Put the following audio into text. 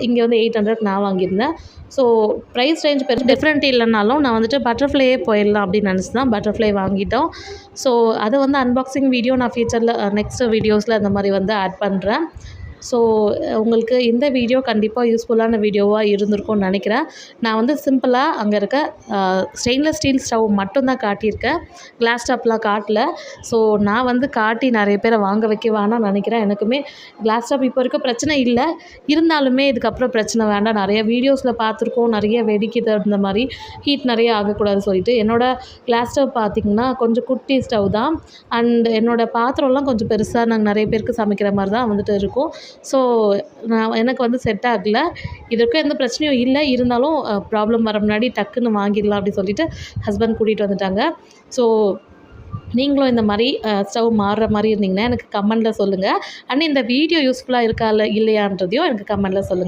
இங்கே வந்து 800 நான் வாங்கியிருந்தேன். ஸோ ப்ரைஸ் ரேஞ்ச் டிஃப்ரெண்ட் இல்லைனாலும் நான் வந்துட்டு பட்டர்ஃப்ளையே போயிடலாம் அப்படின்னு நினச்சி தான் பட்டர்ஃப்ளை வாங்கிட்டோம். ஸோ அதை வந்து அன்பாக்சிங் வீடியோ நான் ஃபியூச்சரில் நெக்ஸ்ட் வீடியோஸில் அந்த மாதிரி வந்து ஆட் பண்ணுறேன். ஸோ உங்களுக்கு இந்த வீடியோ கண்டிப்பாக யூஸ்ஃபுல்லான வீடியோவாக இருந்திருக்கும்னு நினைக்கிறேன். நான் வந்து சிம்பிளாக அங்கே இருக்க ஸ்டெயின்லெஸ் ஸ்டீல் ஸ்டவ் மட்டும்தான் காட்டியிருக்கேன், கிளாஸ் டாப்லாம் காட்டல. ஸோ நான் வந்து காட்டி நிறைய பேரை வாங்க வைக்க வேணாம்னு நினைக்கிறேன். எனக்குமே கிளாஸ் டாப் இப்போ இருக்க பிரச்சனை இல்லை, இருந்தாலுமே இதுக்கப்புறம் பிரச்சனை வேண்டாம். நிறைய வீடியோஸில் பார்த்துருக்கோம், நிறைய வெடிக்குது, அந்த மாதிரி ஹீட் நிறைய ஆகக்கூடாதுன்னு சொல்லிட்டு. என்னோடய கிளாஸ் ஸ்டவ் பார்த்திங்கன்னா கொஞ்சம் குட்டி ஸ்டவ் தான். அண்ட் என்னோடய பாத்திரம்லாம் கொஞ்சம் பெருசாக நாங்கள் நிறைய பேருக்கு சமைக்கிற மாதிரி தான் வந்துட்டு இருக்கும். ஸோ எனக்கு வந்து செட் ஆகலை. இதற்கும் எந்த பிரச்சனையும் இல்லை, இருந்தாலும் ப்ராப்ளம் வர முன்னாடி டக்குன்னு வாங்கிடலாம் அப்படின்னு சொல்லிட்டு ஹஸ்பண்ட் கூட்டிகிட்டு வந்துட்டாங்க. ஸோ நீங்களும் இந்த மாதிரி ஸ்டவ் மாறுற மாதிரி இருந்தீங்கன்னா எனக்கு கமெண்ட்டில் சொல்லுங்கள். அண்ட் இந்த வீடியோ யூஸ்ஃபுல்லாக இருக்கா இல்லையான்றதையும் எனக்கு கமெண்ட்டில் சொல்லுங்கள்.